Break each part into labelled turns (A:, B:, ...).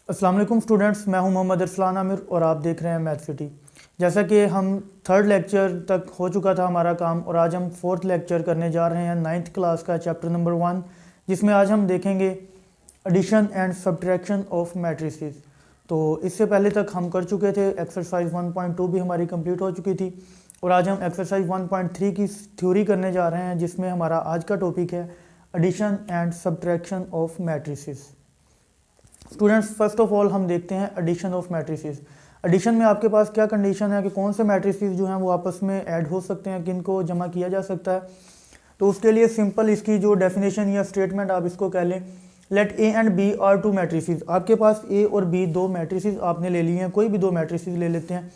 A: अस्सलाम वालेकुम स्टूडेंट्स, मैं हूं मोहम्मद अरसलान आमिर और आप देख रहे हैं मैथ सिटी। जैसा कि हम थर्ड लेक्चर तक हो चुका था हमारा काम और आज हम फोर्थ लेक्चर करने जा रहे हैं नाइन्थ क्लास का चैप्टर नंबर 1, जिसमें आज हम देखेंगे addition and subtraction of matrices. तो इससे पहले तक हम कर चुके थे, एक्सरसाइज 1.2 भी हमारी कंप्लीट हो चुकी थी और आज हम एक्सरसाइज 1.3 की थ्योरी करने जा रहे हैं, जिसमें हमारा आज का टॉपिक है addition and subtraction of matrices. Students, first of all हम देखते हैं एडिशन ऑफ मैट्रिसेस। एडिशन में आपके पास क्या कंडीशन है कि कौन से मैट्रिसेस जो हैं वो आपस में ऐड हो सकते हैं, किन को जमा किया जा सकता है। तो उसके लिए सिंपल इसकी जो डेफिनेशन या स्टेटमेंट आप इसको कह लें, let A and B are two matrices. आपके पास ए और बी दो मैट्रिसेस आपने ले लिए हैं, कोई भी दो मैट्रिसेस ले लेते हैं।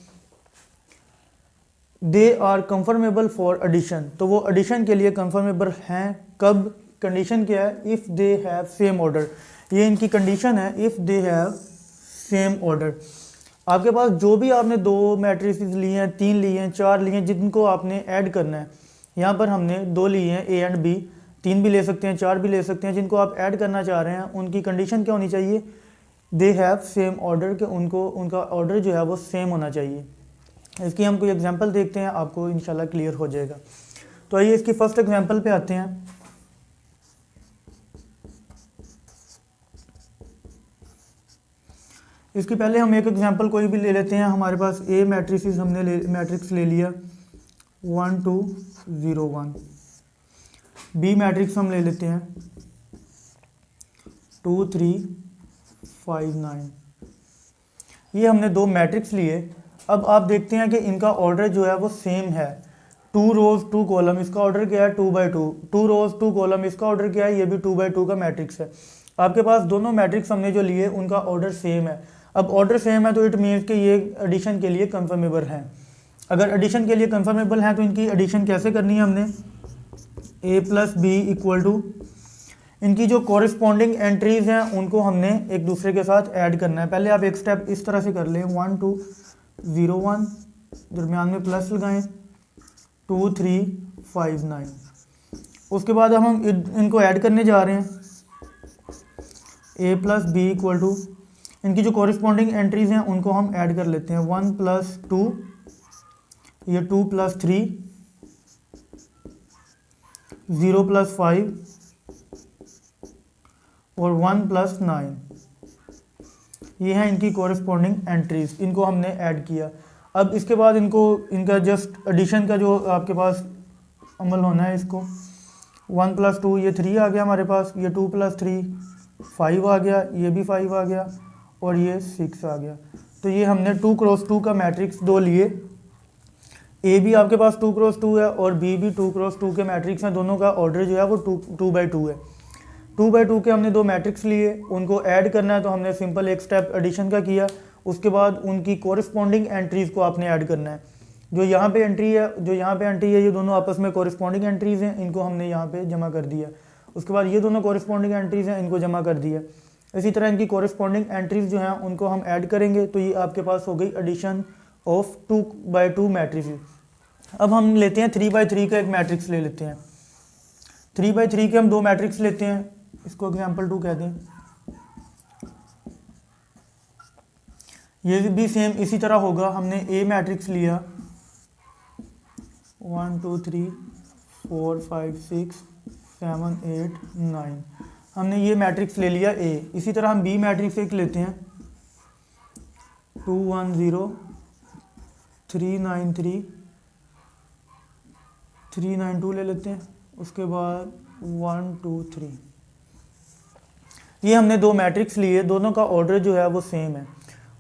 A: They are conformable for addition, तो वो एडिशन के लिए कंफर्मेबल हैं कब? कंडीशन क्या है? If they have same order. ये इनकी कंडीशन है, if they have same order. आपके पास जो भी आपने दो मैट्रिसेस लिए हैं, तीन लिए हैं, चार लिए हैं, जिनको आपने ऐड करना है, यहाँ पर हमने दो लिए हैं ए एंड बी, तीन भी ले सकते हैं, चार भी ले सकते हैं, जिनको आप ऐड करना चाह रहे हैं उनकी कंडीशन क्या होनी चाहिए? दे हैव सेम ऑर्डर, के उनको उनका ऑर्डर जो है वो सेम होना चाहिए। इसकी हम कोई एग्जांपल देखते हैं, आपको इंशाल्लाह क्लियर हो जाएगा। तो आइए इसकी फर्स्ट एग्जांपल पे आते हैं। इसके पहले हम एक एग्जांपल कोई भी ले लेते हैं। हमारे पास ए मैट्रिसेस हमने मैट्रिक्स ले लिया 1 2 0 1। बी मैट्रिक्स हम ले लेते हैं 2 3 5 9। ये हमने दो मैट्रिक्स लिए। अब आप देखते हैं कि इनका ऑर्डर जो है वो सेम है, 2 रोज 2 कॉलम। इसका ऑर्डर क्या है? 2 बाई 2। 2 रोज 2 कॉलम, इसका ऑर्डर क्या है? ये भी 2 बाई 2 का मैट्रिक्स है। आपके पास दोनों मैट्रिक्स हमने जो लिए उनका ऑर्डर सेम है। अब ऑर्डर सेम है तो इट मीन्स कि ये एडिशन के लिए कंफर्मेबल हैं। अगर एडिशन के लिए कंफर्मेबल हैं तो इनकी एडिशन कैसे करनी है? हमने ए प्लस बी इक्वल टू, इनकी जो कॉरिस्पॉन्डिंग एंट्रीज हैं उनको हमने एक दूसरे के साथ ऐड करना है। पहले आप एक स्टेप इस तरह से कर लें, 1 2 0 1, दरमियान में प्लस लगाएं, 2 3 5 9। उसके बाद हम इनको ऐड करने जा रहे हैं, ए प्लस बी इक्वल टू, इनकी जो कॉरिस्पॉन्डिंग एंट्रीज हैं उनको हम ऐड कर लेते हैं, 1 प्लस 2, ये 2 प्लस 3, 0 प्लस 5 और 1 प्लस 9। ये हैं इनकी कॉरिस्पॉन्डिंग एंट्रीज, इनको हमने ऐड किया। अब इसके बाद इनका जस्ट एडिशन का जो आपके पास अमल होना है, इसको 1 प्लस 2, ये 3 आ गया हमारे पास, ये 2 प्लस 3 5 आ गया, ये भी 5 आ गया और ये 6 आ गया। तो ये हमने 2 क्रॉस 2 का मैट्रिक्स दो लिए। ए भी आपके पास 2 क्रॉस 2 है और बी भी 2 क्रॉस 2 के मैट्रिक्स हैं। दोनों का ऑर्डर जो है वो 2 बाई 2 है। 2 बाई 2 के हमने दो मैट्रिक्स लिए, उनको ऐड करना है तो हमने सिंपल एक स्टेप एडिशन का किया। उसके बाद उनकी कॉरिस्पॉन्डिंग एंट्रीज को आपने ऐड करना है। जो यहाँ पे एंट्री है, ये दोनों आपस में कॉरिस्पॉन्डिंग एंट्रीज हैं, इनको हमने यहाँ पे जमा कर दिया। उसके बाद ये दोनों कॉरिस्पॉन्डिंग एंट्रीज हैं, इनको जमा कर दिया। इसी तरह इनकी कॉरिस्पॉन्डिंग एंट्रीज जो हैं उनको हम ऐड करेंगे, तो ये आपके पास हो गई एडिशन ऑफ 2 बाई 2 मैट्रिसेस। अब हम लेते हैं 3 बाई 3 का एक मैट्रिक्स ले लेते हैं। 3 बाई 3 के हम दो मैट्रिक्स लेते हैं, इसको एग्जाम्पल 2 कहते हैं। ये भी सेम इसी तरह होगा। हमने ए मैट्रिक्स लिया 1 2 3 4 5 6 7 8 9, हमने ये मैट्रिक्स ले लिया ए। इसी तरह हम बी मैट्रिक्स एक लेते हैं 2 1 0 3 9 3 3 9 2 ले लेते हैं। उसके बाद 1 2 3, ये हमने दो मैट्रिक्स लिए, दोनों का ऑर्डर जो है वो सेम है।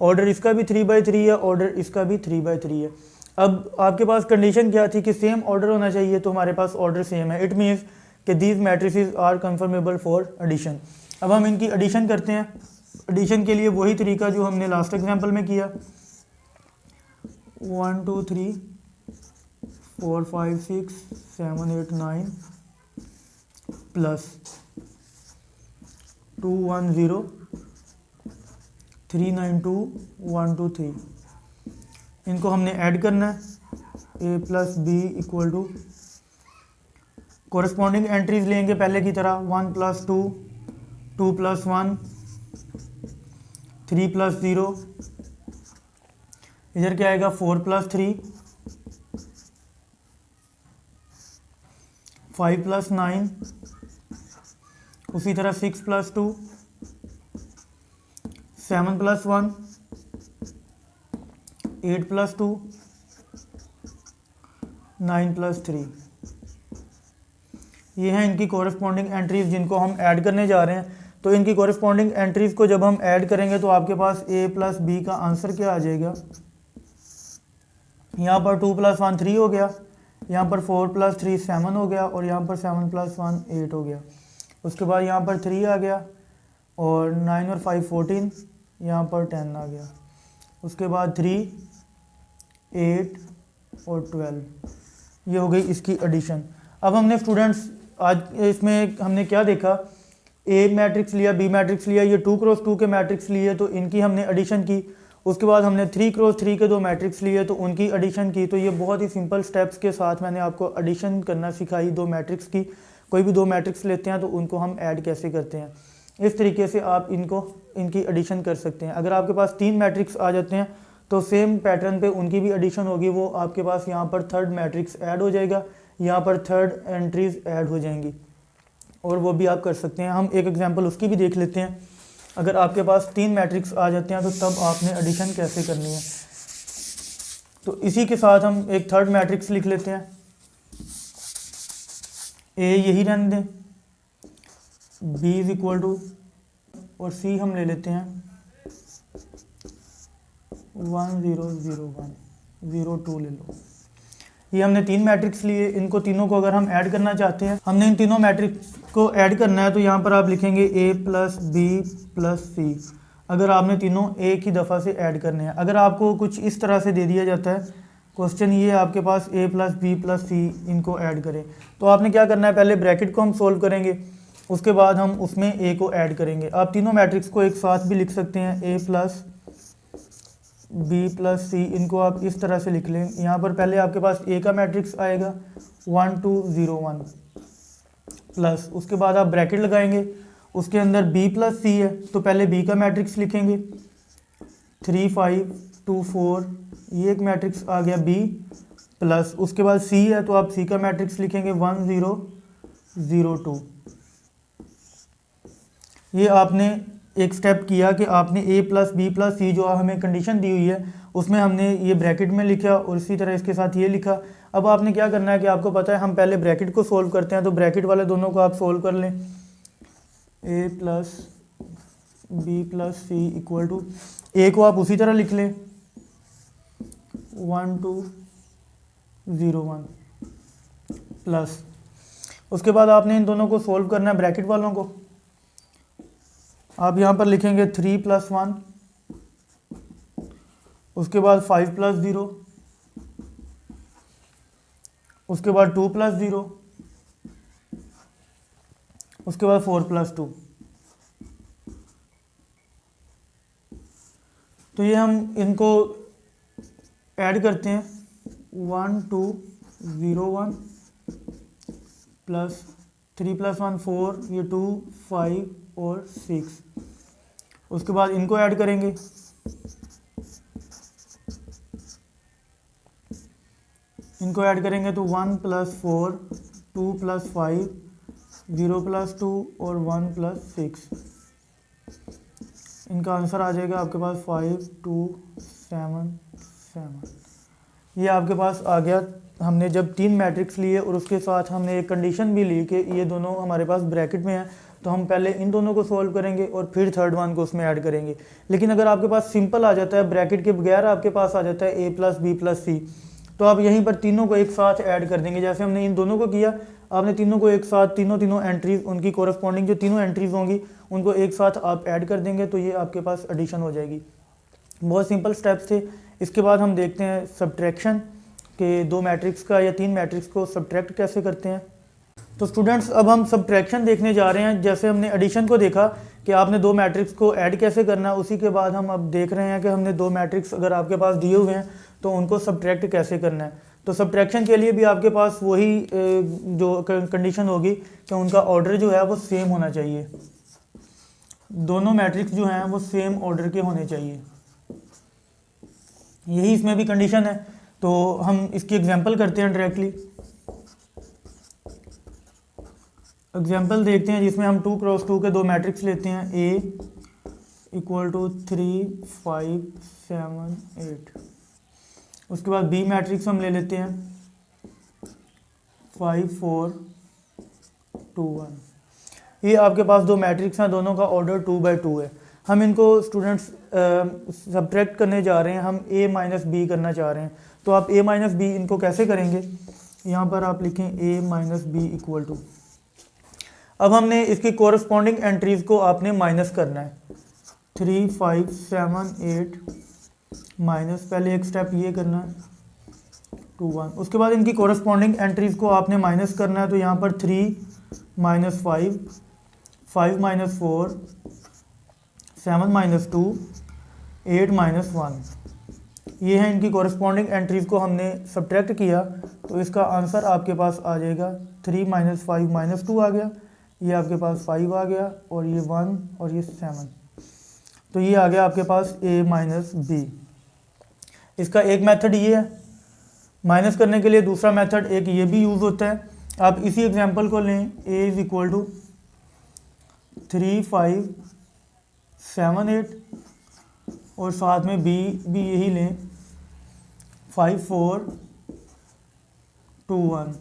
A: ऑर्डर इसका भी 3 बाई 3 है, ऑर्डर इसका भी 3 बाई 3 है। अब आपके पास कंडीशन क्या थी कि सेम ऑर्डर होना चाहिए, तो हमारे पास ऑर्डर सेम है। इट मीन्स कि these matrices are conformable for addition. अब हम इनकी एडिशन करते हैं। एडिशन के लिए वही तरीका जो हमने लास्ट एग्जांपल में किया, 1 2 3 4 5 6 7 8 9 प्लस 2 1 0 3 9 2 1 2 3, इनको हमने ऐड करना है। A plus B equal to, corresponding entries लेंगे पहले की तरह, 1 प्लस 2 2 प्लस 1 3 प्लस 0, इधर क्या आएगा 4 प्लस 3, 5 प्लस 9, उसी तरह 6 प्लस 2, 7 प्लस 1, 8 प्लस 2, 9 प्लस 3। ये हैं इनकी कॉरेस्पॉन्डिंग एंट्रीज जिनको हम ऐड करने जा रहे हैं। तो इनकी कॉरेस्पॉन्डिंग एंट्रीज को जब हम ऐड करेंगे तो आपके पास a प्लस बी का आंसर क्या आ जाएगा। यहाँ पर 2 प्लस 1 3 हो गया, यहाँ पर 4 प्लस 3 7 हो गया, और यहाँ पर 7 प्लस 1 8 हो गया। उसके बाद यहाँ पर 3 आ गया, और 9 और 5 14, यहाँ पर 10 आ गया। उसके बाद 3 8 और 12, ये हो गई इसकी एडिशन। अब हमने स्टूडेंट्स आज इसमें हमने क्या देखा, ए मैट्रिक्स लिया, बी मैट्रिक्स लिया, ये 2 क्रॉस 2 के मैट्रिक्स लिए तो इनकी हमने एडिशन की। उसके बाद हमने 3 क्रॉस 3 के 2 मैट्रिक्स लिए तो उनकी एडिशन की। तो ये बहुत ही सिंपल स्टेप्स के साथ मैंने आपको एडिशन करना सिखाई 2 मैट्रिक्स की। कोई भी 2 मैट्रिक्स लेते हैं तो उनको हम ऐड कैसे करते हैं, इस तरीके से आप इनकी एडिशन कर सकते हैं। अगर आपके पास 3 मैट्रिक्स आ जाते हैं तो सेम पैटर्न पे उनकी भी एडिशन होगी। वो आपके पास यहाँ पर 3rd मैट्रिक्स ऐड हो जाएगा, यहाँ पर 3rd एंट्रीज ऐड हो जाएंगी, और वो भी आप कर सकते हैं। हम एक एग्जांपल उसकी भी देख लेते हैं। अगर आपके पास 3 मैट्रिक्स आ जाते हैं तो तब आपने एडिशन कैसे करनी है। तो इसी के साथ हम एक 3rd मैट्रिक्स लिख लेते हैं। ए यही रहने दें, बी इज इक्वल टू, और सी हम ले लेते हैं 1 0 0 1 0 2 ले लो। ये हमने 3 मैट्रिक्स लिए, इनको तीनों को अगर हम ऐड करना चाहते हैं, हमने इन तीनों मैट्रिक्स को ऐड करना है तो यहाँ पर आप लिखेंगे a प्लस बी प्लस सी। अगर आपने तीनों एक ही दफ़ा से ऐड करने हैं। अगर आपको कुछ इस तरह से दे दिया जाता है क्वेश्चन, ये आपके पास a प्लस बी प्लस सी, इनको ऐड करें, तो आपने क्या करना है, पहले ब्रैकेट को हम सोल्व करेंगे, उसके बाद हम उसमें a को ऐड करेंगे। आप तीनों मैट्रिक्स को एक साथ भी लिख सकते हैं, a प्लस बी प्लस सी, इनको आप इस तरह से लिख लें। यहाँ पर पहले आपके पास ए का मैट्रिक्स आएगा 1 2 0 1 प्लस, उसके बाद आप ब्रैकेट लगाएंगे, उसके अंदर बी प्लस सी है तो पहले बी का मैट्रिक्स लिखेंगे 3 5 2 4, ये एक मैट्रिक्स आ गया बी प्लस, उसके बाद सी है तो आप सी का मैट्रिक्स लिखेंगे 1 0 0 2। ये आपने एक स्टेप किया कि आपने a प्लस बी प्लस सी जो हमें कंडीशन दी हुई है उसमें हमने ये ब्रैकेट में लिखा, और इसी तरह इसके साथ ये लिखा। अब आपने क्या करना है कि आपको पता है हम पहले ब्रैकेट को सोल्व करते हैं, तो ब्रैकेट वाले दोनों को आप सोल्व कर लें। a plus B plus C equal to, A को आप उसी तरह लिख लें 1 2 0 1 प्लस, उसके बाद आपने इन दोनों को सोल्व करना है ब्रैकेट वालों को। आप यहाँ पर लिखेंगे 3 प्लस 1, उसके बाद 5 प्लस 0, उसके बाद 2 प्लस 0, उसके बाद 4 प्लस 2। तो ये हम इनको ऐड करते हैं 1 2 0 1 प्लस 3 प्लस 1 4, ये 2 5 और 6। उसके बाद इनको ऐड करेंगे, इनको ऐड करेंगे तो 1 प्लस 4 2 प्लस 5 0 प्लस 2 और 1 प्लस 6। इनका आंसर आ जाएगा आपके पास 5 2 7 7। ये आपके पास आ गया। हमने जब 3 मैट्रिक्स लिए और उसके साथ हमने एक कंडीशन भी ली कि ये दोनों हमारे पास ब्रैकेट में है, तो हम पहले इन दोनों को सोल्व करेंगे और फिर 3rd वन को उसमें ऐड करेंगे। लेकिन अगर आपके पास सिंपल आ जाता है, ब्रैकेट के बगैर आपके पास आ जाता है a प्लस बी प्लस सी, तो आप यहीं पर तीनों को एक साथ ऐड कर देंगे। जैसे हमने इन दोनों को किया, आपने तीनों को एक साथ तीनों एंट्रीज, उनकी कोरस्पॉन्डिंग जो तीनों एंट्रीज होंगी उनको एक साथ आप ऐड कर देंगे, तो ये आपके पास एडिशन हो जाएगी। बहुत सिंपल स्टेप्स थे। इसके बाद हम देखते हैं सब्ट्रैक्शन के 2 मैट्रिक्स का या 3 मैट्रिक्स को सब्ट्रैक्ट कैसे करते हैं। तो स्टूडेंट्स अब हम सब्ट्रैक्शन देखने जा रहे हैं। जैसे हमने एडिशन को देखा कि आपने 2 मैट्रिक्स को ऐड कैसे करना है, उसी के बाद हम अब देख रहे हैं कि हमने 2 मैट्रिक्स अगर आपके पास दिए हुए हैं तो उनको सब्ट्रैक्ट कैसे करना है। तो सब्ट्रैक्शन के लिए भी आपके पास वही जो कंडीशन होगी कि उनका ऑर्डर जो है वो सेम होना चाहिए। दोनों मैट्रिक्स जो हैं वो सेम ऑर्डर के होने चाहिए, यही इसमें भी कंडीशन है। तो हम इसकी एग्जांपल करते हैं डायरेक्टली। एग्जांपल देखते हैं जिसमें हम 2 क्रॉस 2 के दो मैट्रिक्स लेते हैं, A इक्वल टू 3 5 7 8। उसके बाद B मैट्रिक्स हम ले लेते हैं 5 4 2 1। ये आपके पास दो मैट्रिक्स हैं, दोनों का ऑर्डर 2/2 है। हम इनको स्टूडेंट्स सब्ट्रैक्ट करने जा रहे हैं, हम A माइनस बी करना चाह रहे हैं। तो आप A माइनस बी इनको कैसे करेंगे, यहाँ पर आप लिखें A minus B equal to, अब हमने इसकी कोरस्पॉन्डिंग एंट्रीज को आपने माइनस करना है, 3 5 7 8 माइनस, पहले एक स्टेप ये करना है 2 1। उसके बाद इनकी कोरस्पॉन्डिंग एंट्रीज को आपने माइनस करना है। तो यहाँ पर 3 माइनस 5 5 माइनस 4 7 माइनस 2 8 माइनस 1। ये है इनकी कोरस्पॉन्डिंग एंट्रीज को हमने सब्ट्रैक्ट किया, तो इसका आंसर आपके पास आ जाएगा 3 माइनस 5 माइनस 2 आ गया, ये आपके पास 5 आ गया, और ये 1 और ये 7। तो ये आ गया आपके पास A माइनस बी। इसका एक मेथड ये है माइनस करने के लिए, दूसरा मेथड एक ये भी यूज़ होता है। आप इसी एग्जांपल को लें, A इज इक्वल टू 3 5 7 8 और साथ में B भी यही लें 5 4 2 1।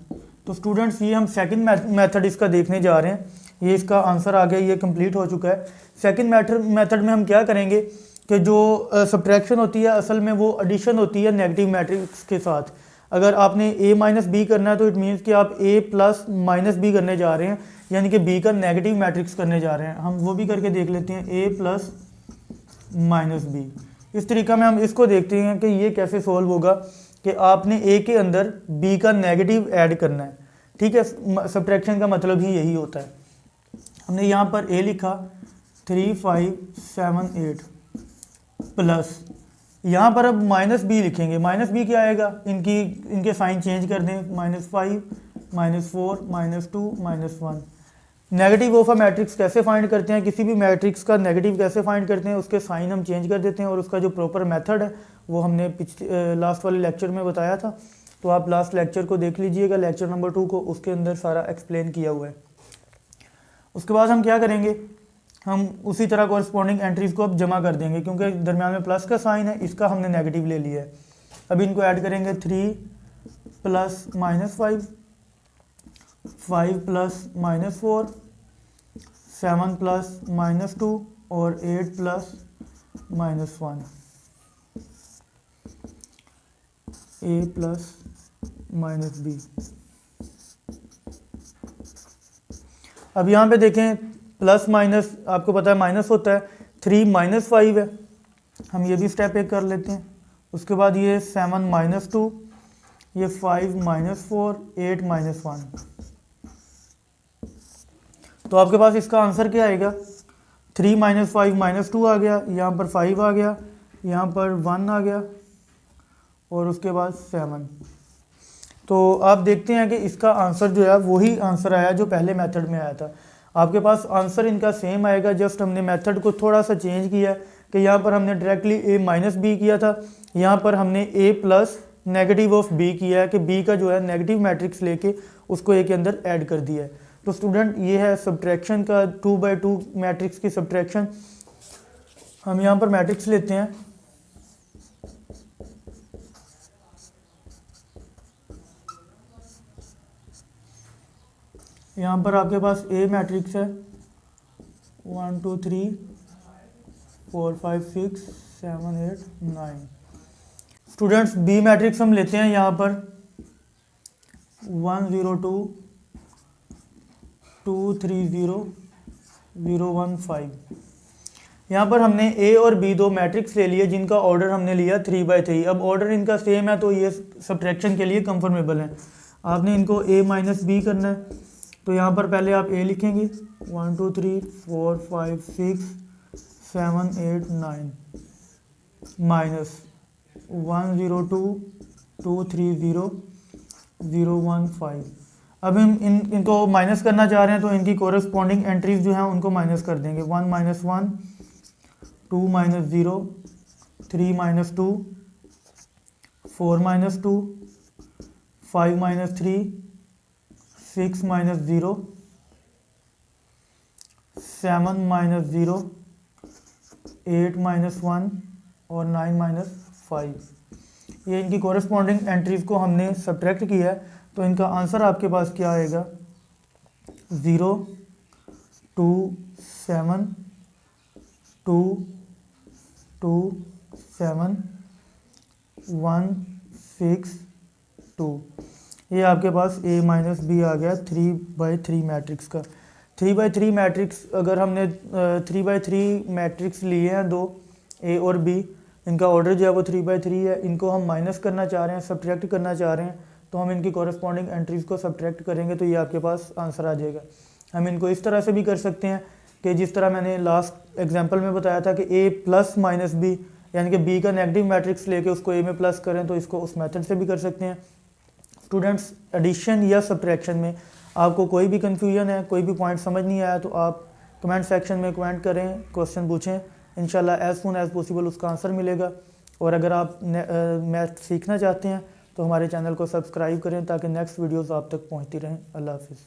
A: तो स्टूडेंट्स ये हम सेकंड मेथड इसका देखने जा रहे हैं, ये इसका आंसर आ गया, ये कंप्लीट हो चुका है। सेकंड मेथड में हम क्या करेंगे कि जो सब्ट्रैक्शन होती है असल में वो एडिशन होती है नेगेटिव मैट्रिक्स के साथ। अगर आपने A माइनस बी करना है तो इट मीन्स कि आप A प्लस माइनस बी करने जा रहे हैं, यानी कि B का नेगेटिव मैट्रिक्स करने जा रहे हैं। हम वो भी करके देख लेते हैं, A प्लस माइनस बी। इस तरीका में हम इसको देखते हैं कि ये कैसे सॉल्व होगा कि आपने A के अंदर B का नेगेटिव ऐड करना है। ठीक है, सब्ट्रैक्शन का मतलब ही यही होता है। हमने यहाँ पर A लिखा 3 5 7 8 प्लस, यहाँ पर अब माइनस बी लिखेंगे। माइनस बी क्या आएगा, इनके साइन चेंज कर दें, -5 -4 -2 -1। नेगेटिव ऑफ अ मैट्रिक्स कैसे फाइंड करते हैं, किसी भी मैट्रिक्स का नेगेटिव कैसे फाइंड करते हैं, उसके साइन हम चेंज कर देते हैं, और उसका जो प्रॉपर मेथड है वो हमने लास्ट वाले लेक्चर में बताया था। तो आप लास्ट लेक्चर को देख लीजिएगा, लेक्चर नंबर 2 को, उसके अंदर सारा एक्सप्लेन किया हुआ है। उसके बाद हम क्या करेंगे, हम उसी तरह कोरस्पॉन्डिंग एंट्रीज को अब जमा कर देंगे, क्योंकि दरम्यान में प्लस का साइन है, इसका हमने नेगेटिव ले लिया है। अब इनको ऐड करेंगे, 3 प्लस -5 5 प्लस -4 7 प्लस -2 और 8 plus -1 A plus minus B. अब यहाँ पे देखें प्लस माइनस आपको पता है माइनस होता है, 3 माइनस 5 है, हम ये भी स्टेप एक कर लेते हैं। उसके बाद ये 7 माइनस 2, ये 5 माइनस 4 8 माइनस 1। तो आपके पास इसका आंसर क्या आएगा, 3 माइनस 5 माइनस 2 आ गया, यहाँ पर 5 आ गया, यहाँ पर 1 आ गया, और उसके बाद 7। तो आप देखते हैं कि इसका आंसर जो है वही आंसर आया जो पहले मेथड में आया था। आपके पास आंसर इनका सेम आएगा, जस्ट हमने मेथड को थोड़ा सा चेंज किया है कि यहाँ पर हमने डायरेक्टली A माइनस बी किया था, यहाँ पर हमने A plus negative of B किया है कि B का जो है नेगेटिव मैट्रिक्स लेके उसको A के अंदर ऐड कर दिया है। तो स्टूडेंट ये है सब्ट्रैक्शन का 2/2 मैट्रिक्स की सब्ट्रैक्शन। हम यहाँ पर मैट्रिक्स लेते हैं, यहाँ पर आपके पास A मैट्रिक्स है 1 2 3 4 5 6 7 8 9। स्टूडेंट्स B मैट्रिक्स हम लेते हैं यहाँ पर 1 0 2 2 3 0 0 1 5। यहाँ पर हमने A और B दो मैट्रिक्स ले लिए जिनका ऑर्डर हमने लिया 3/3। अब ऑर्डर इनका सेम है तो ये सब्ट्रैक्शन के लिए कंफर्मेबल है। आपने इनको A माइनस बी करना है, तो यहाँ पर पहले आप A लिखेंगे 1 2 3 4 5 6 7 8 9 माइनस 1 0 2 2 3 0 0 1 5। अब हम इनको माइनस करना चाह रहे हैं, तो इनकी कोरस्पॉन्डिंग एंट्रीज जो हैं उनको माइनस कर देंगे। 1 - 1, 2 - 0, 3 - 2, 4 - 2, 5 - 3, 6 - 0, 7 - 0, 8 - 1 और 9 - 5। ये इनकी कोरस्पॉन्डिंग एंट्रीज को हमने सब्ट्रैक्ट किया है, तो इनका आंसर आपके पास क्या आएगा? 0 2 7 2 2 7 1 6 2। ये आपके पास A - B आ गया 3/3 मैट्रिक्स का। 3/3 मैट्रिक्स अगर हमने 3/3 मैट्रिक्स लिए हैं दो, A और B, इनका ऑर्डर जो है वो 3/3 है, इनको हम माइनस करना चाह रहे हैं, सब्ट्रैक्ट करना चाह रहे हैं, तो हम इनकी कॉरस्पॉन्डिंग एंट्रीज को सब्ट्रैक्ट करेंगे तो ये आपके पास आंसर आ जाएगा। हम इनको इस तरह से भी कर सकते हैं कि जिस तरह मैंने लास्ट एग्जांपल में बताया था कि A + - B, यानी कि B का नेगेटिव मैट्रिक्स लेके उसको A में प्लस करें, तो इसको उस मेथड से भी कर सकते हैं। स्टूडेंट्स, एडिशन या सब्ट्रैक्शन में आपको कोई भी कन्फ्यूजन है, कोई भी पॉइंट समझ नहीं आया, तो आप कमेंट सेक्शन में कमेंट करें, क्वेश्चन पूछें, इंशाल्लाह एज़ सून एज़ पॉसिबल उसका आंसर मिलेगा। और अगर आप मैथ सीखना चाहते हैं तो हमारे चैनल को सब्सक्राइब करें ताकि नेक्स्ट वीडियोस आप तक पहुंचती रहें। अल्लाह हाफिज़।